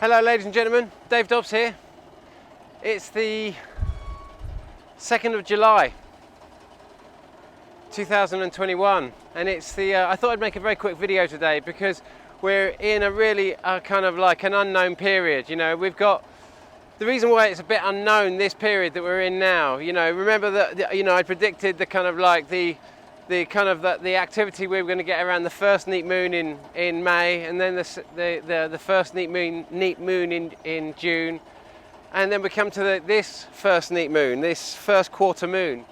Hello ladies and gentlemen, Dave Dobbs here. It's the 2nd of July 2021 and it's the I thought I'd make a very quick video today because we're in a really kind of like an unknown period. You know, we've got the reason why it's a bit unknown, this period that we're in now. You know, remember that I predicted the kind of like the activity we were going to get around the first neat moon in May, and then the first neat moon in June, and then we come to this first neat moon, this first quarter moon.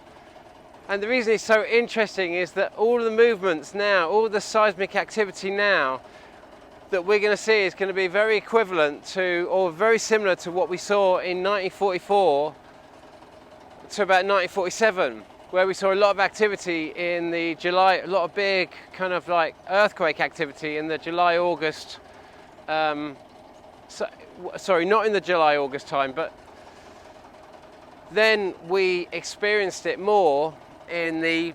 And the reason it's so interesting is that all the movements now, all the seismic activity now that we're going to see is going to be very equivalent to, or very similar to, what we saw in 1944 to about 1947. Where we saw a lot of activity in the July, a lot of big kind of like earthquake activity in the July-August, sorry, not in the July-August time, but then we experienced it more in the,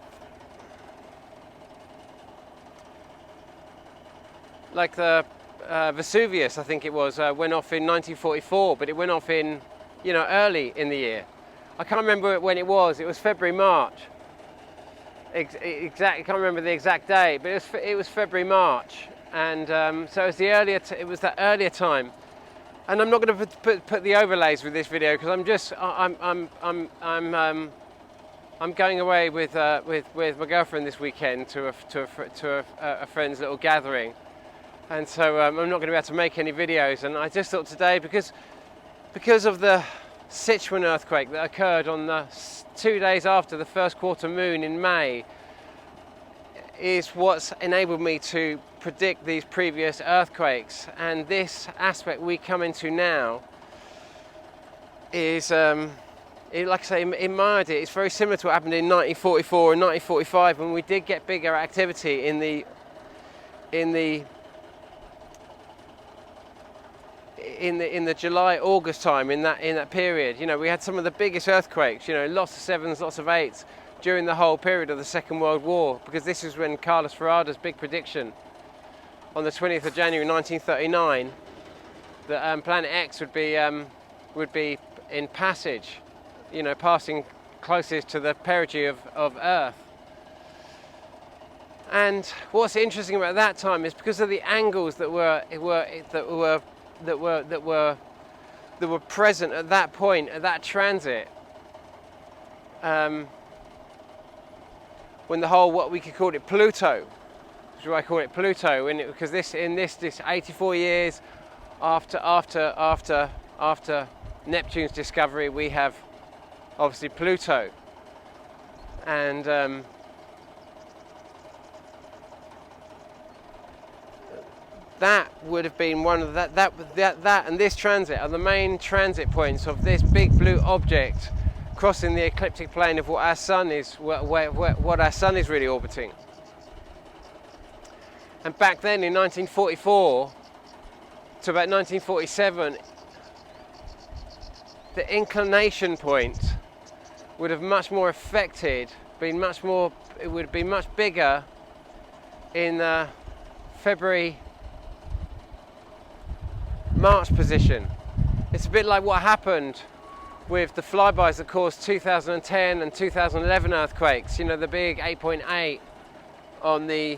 like the Vesuvius, I think it was, went off in 1944, but it went off in, early in the year. I can't remember when it was February, March. Exactly, I can't remember the exact day, but it was February, March. And so it was that earlier time. And I'm not going to put the overlays with this video because I'm going away with my girlfriend this weekend to a friend's little gathering. And so I'm not going to be able to make any videos. And I just thought today, because of the Sichuan earthquake that occurred on the 2 days after the first quarter moon in May, is what's enabled me to predict these previous earthquakes. And this aspect we come into now is, like I say, in my idea, it's very similar to what happened in 1944 and 1945 when we did get bigger activity in the July-August time, in that period. We had some of the biggest earthquakes, lots of 7s, lots of 8s during the whole period of the Second World War, because this is when Carlos Ferrada's big prediction on the 20th of January 1939 that Planet X would be in passage, passing closest to the perigee of Earth. And what's interesting about that time is because of the angles that were present at that point, at that transit, when the whole, what we could call it, Pluto, which is why I call it Pluto, because this 84 years after Neptune's discovery, we have obviously Pluto, and that would have been one of that and this transit are the main transit points of this big blue object crossing the ecliptic plane of what our sun is, what our sun is really orbiting. And back then in 1944 to about 1947, the inclination point would have much more affected, it would be much bigger in the February March position. It's a bit like what happened with the flybys that caused 2010 and 2011 earthquakes. The big 8.8 on the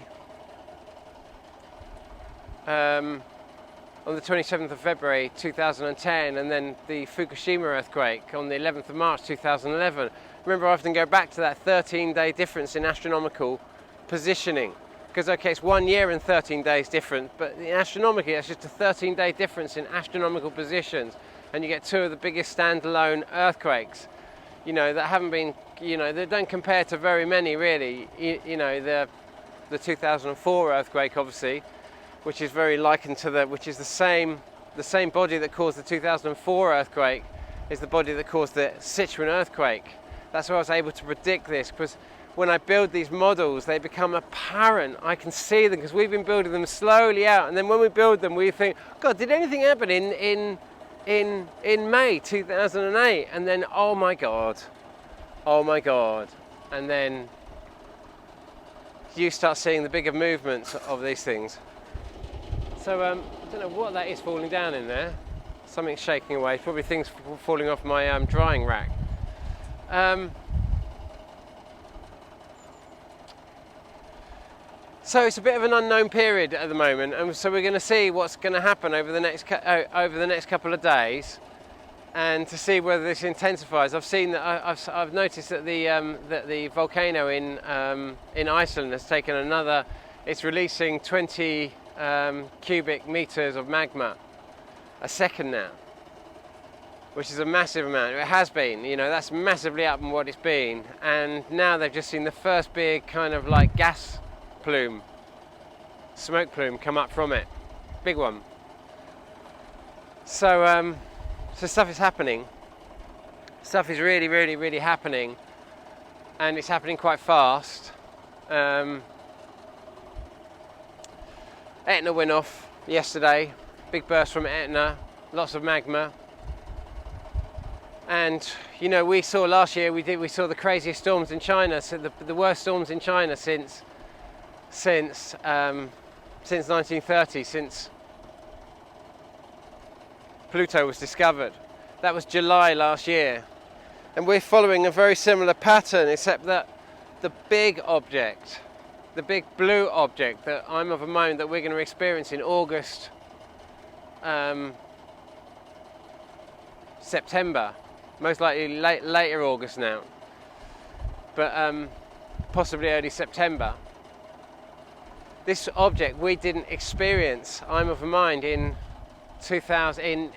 27th of February 2010, and then the Fukushima earthquake on the 11th of March 2011. Remember, I often go back to that 13-day difference in astronomical positioning. Because, okay, it's 1 year and 13 days different, but astronomically, that's just a 13-day difference in astronomical positions, and you get two of the biggest standalone earthquakes, that haven't been, they don't compare to very many, really. The 2004 earthquake, obviously, which is very likened to which is the same body that caused the 2004 earthquake, is the body that caused the Sichuan earthquake. That's why I was able to predict this, because when I build these models, they become apparent. I can see them because we've been building them slowly out. And then when we build them, we think, God, did anything happen in May 2008? And then, oh my God. And then you start seeing the bigger movements of these things. So I don't know what that is falling down in there. Something's shaking away. Probably things falling off my drying rack. So it's a bit of an unknown period at the moment, and so we're going to see what's going to happen over the next couple of days, and to see whether this intensifies. I've seen that I've noticed that the volcano in Iceland has taken another. It's releasing 20 cubic meters of magma a second now, which is a massive amount. It has been, you know, that's massively up from what it's been, and now they've just seen the first big kind of like gas plume, smoke plume come up from it, big one. So so stuff is happening. Stuff is really, really, really happening, and it's happening quite fast. Etna went off yesterday, big burst from Etna, lots of magma. And you know, we saw last year, we saw the craziest storms in China, so the worst storms in China since 1930, since Pluto was discovered. That was July last year, and we're following a very similar pattern, except that the big object, the big blue object that I'm of a mind that we're going to experience in August, September, most likely later August now, but possibly early September. This object we didn't experience, I'm of a mind, in 2000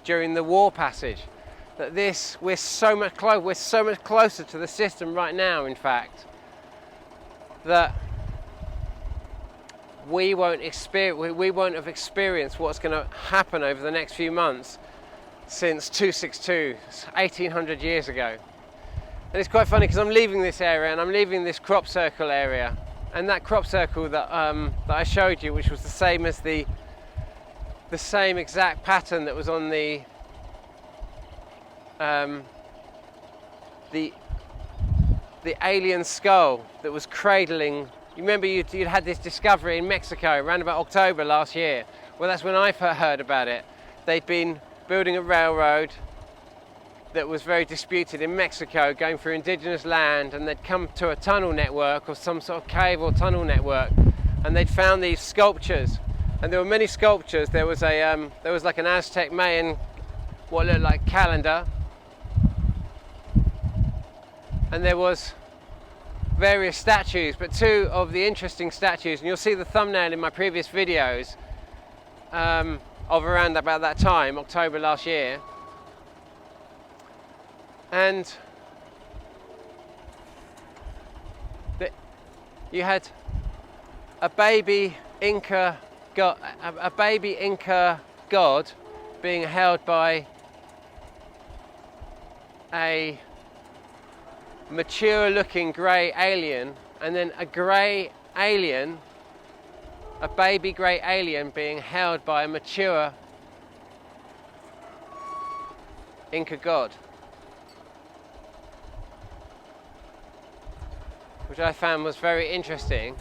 during the war passage. That we're so much closer to the system right now, in fact, that we won't have experienced what's going to happen over the next few months since 262, 1800 years ago. And it's quite funny because I'm leaving this area and I'm leaving this crop circle area, and that crop circle that I showed you, which was the same as the same exact pattern that was on the alien skull that was cradling. You remember you'd had this discovery in Mexico around about October last year. Well, that's when I heard about it. They'd been building a railroad that was very disputed in Mexico, going through indigenous land, and they'd come to a tunnel network or some sort of cave or tunnel network, and they'd found these sculptures. And there were many sculptures. There was like an Aztec Mayan, what looked like calendar, and there was various statues, but two of the interesting statues, and you'll see the thumbnail in my previous videos of around about that time, October last year. And you had a baby Inca god being held by a mature looking grey alien, and then a grey alien, a baby grey alien being held by a mature Inca god, which I found was very interesting.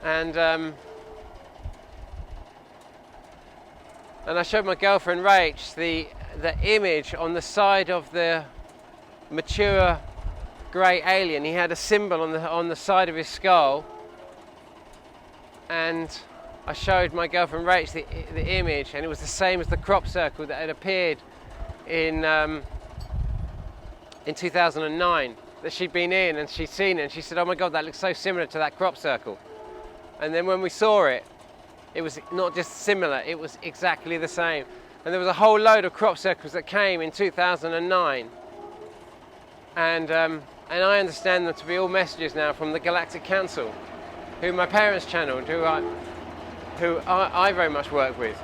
And I showed my girlfriend Rach the image on the side of the mature grey alien. He had a symbol on the side of his skull, and I showed my girlfriend Rach the image, and it was the same as the crop circle that had appeared in 2009 that she'd been in, and she'd seen it, and she said, "Oh my God, that looks so similar to that crop circle." And then when we saw it, it was not just similar, it was exactly the same. And there was a whole load of crop circles that came in 2009. And I understand them to be all messages now from the Galactic Council, who my parents channeled, who I very much work with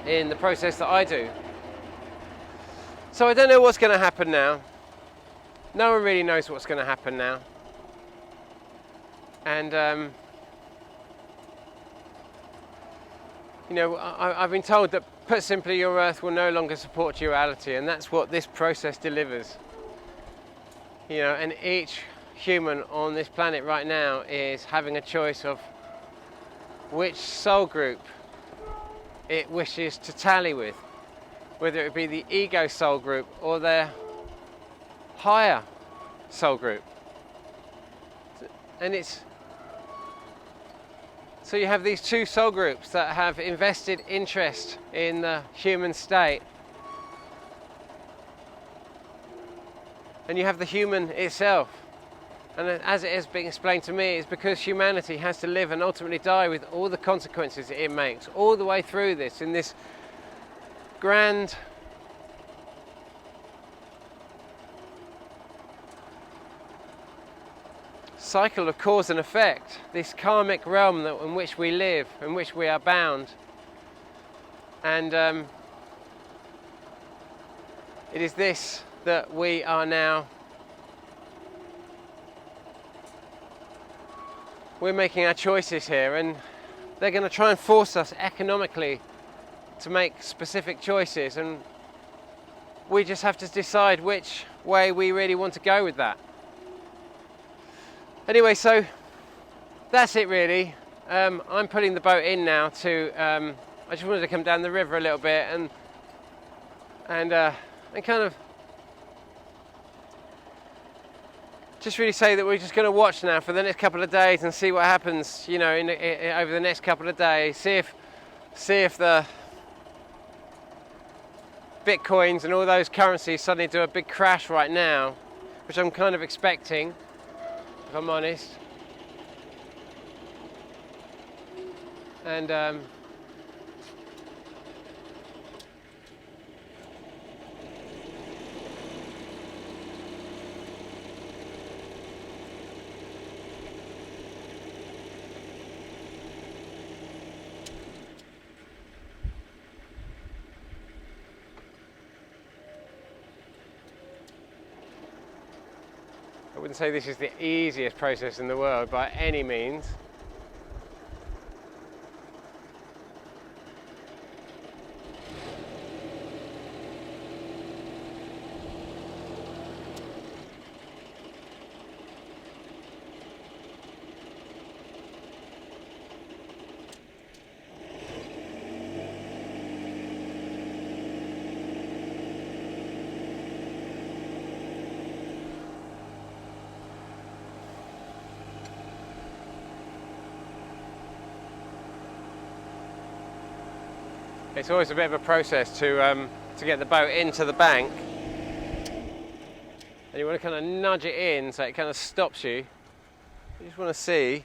in the process that I do. So I don't know what's going to happen now. No one really knows what's going to happen now. And you know, I've been told that, put simply, your Earth will no longer support duality, and that's what this process delivers. You know, and each human on this planet right now is having a choice of which soul group it wishes to tally with, whether it be the ego soul group or their higher soul group. And so you have these two soul groups that have invested interest in the human state, and you have the human itself. And as it has been explained to me, it's because humanity has to live and ultimately die with all the consequences it makes all the way through this, in this grand cycle of cause and effect, this karmic realm in which we live, in which we are bound. And it is this that we are now, we're making our choices here, and they're going to try and force us economically to make specific choices, and we just have to decide which way we really want to go with that. Anyway, so that's it really. I'm putting the boat in now to, I just wanted to come down the river a little bit and kind of just really say that we're just going to watch now for the next couple of days and see what happens, you know, over the next couple of days. See if the bitcoins and all those currencies suddenly do a big crash right now, which I'm kind of expecting, if I'm honest. And I wouldn't say this is the easiest process in the world by any means. It's always a bit of a process to get the boat into the bank, and you want to kind of nudge it in so it kind of stops you. You just want to see.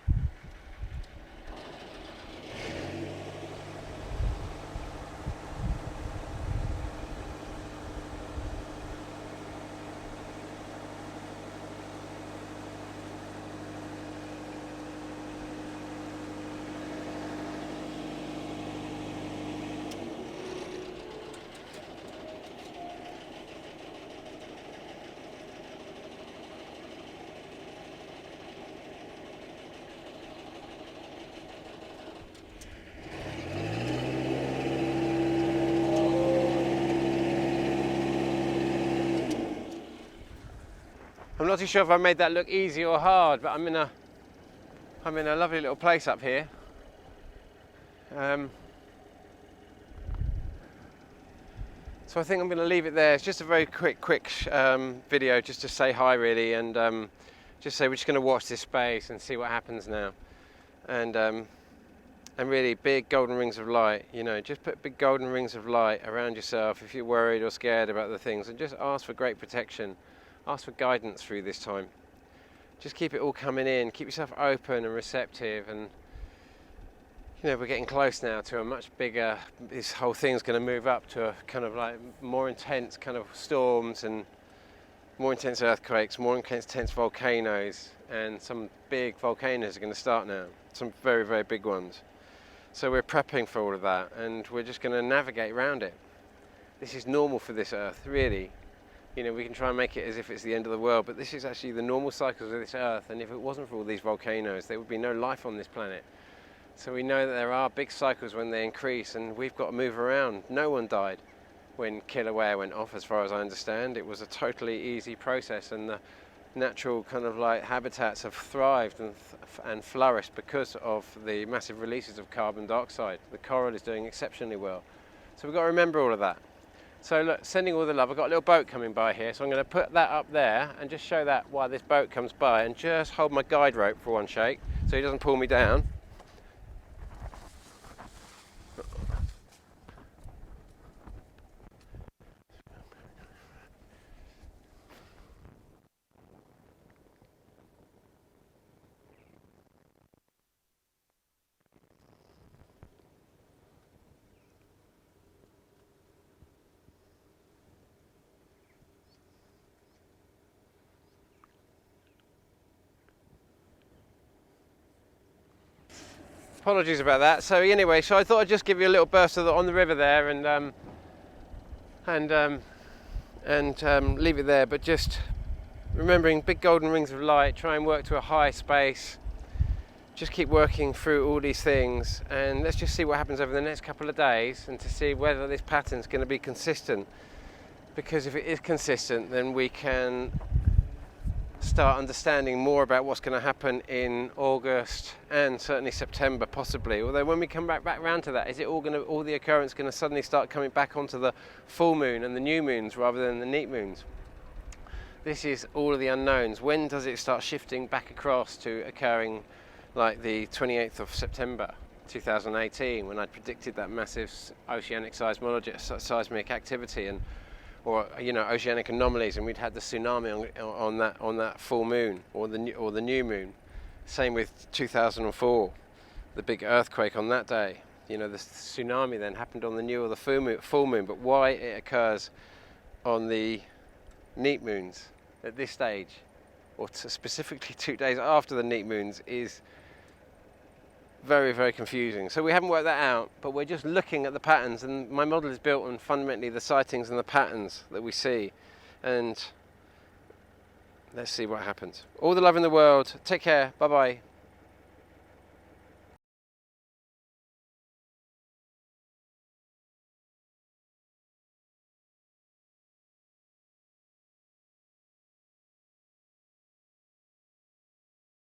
I'm not too sure if I made that look easy or hard, but I'm in a lovely little place up here. So I think I'm going to leave it there. It's just a very quick video, just to say hi really, and just say we're just going to watch this space and see what happens now. And really big golden rings of light, you know, just put big golden rings of light around yourself if you're worried or scared about the things, and just ask for great protection. Ask for guidance through this time. Just keep it all coming in. Keep yourself open and receptive. And you know, we're getting close now to a much bigger. This whole thing's going to move up to a kind of like more intense kind of storms and more intense earthquakes, more intense volcanoes, and some big volcanoes are going to start now. Some very, very big ones. So we're prepping for all of that, and we're just going to navigate around it. This is normal for this Earth, really. You know, we can try and make it as if it's the end of the world, but this is actually the normal cycles of this Earth, and if it wasn't for all these volcanoes, there would be no life on this planet. So we know that there are big cycles when they increase, and we've got to move around. No one died when Kilauea went off, as far as I understand. It was a totally easy process, and natural kind of like habitats have thrived and flourished because of the massive releases of carbon dioxide. The coral is doing exceptionally well. So we've got to remember all of that. So look, sending all the love. I've got a little boat coming by here, so I'm going to put that up there and just show that while this boat comes by, and just hold my guide rope for one shake so he doesn't pull me down. Apologies about that. So anyway, so I thought I'd just give you a little burst of on the river there, and leave it there. But just remembering big golden rings of light. Try and work to a high space. Just keep working through all these things, and let's just see what happens over the next couple of days, and to see whether this pattern's going to be consistent. Because if it is consistent, then we can start understanding more about what's going to happen in August and certainly September, possibly. Although when we come back round to that, is it all the occurrence going to suddenly start coming back onto the full moon and the new moons rather than the neap moons? This is all of the unknowns. When does it start shifting back across to occurring like the 28th of September 2018, when I predicted that massive oceanic seismic activity or oceanic anomalies, and we'd had the tsunami on that full moon or the new moon. Same with 2004, the big earthquake on that day. The tsunami then happened on the new or the full moon, but why it occurs on the neap moons at this stage, or specifically 2 days after the neap moons, is very, very confusing. So we haven't worked that out, but we're just looking at the patterns, and my model is built on fundamentally the sightings and the patterns that we see, and let's see what happens. All the love in the world. Take care. Bye bye.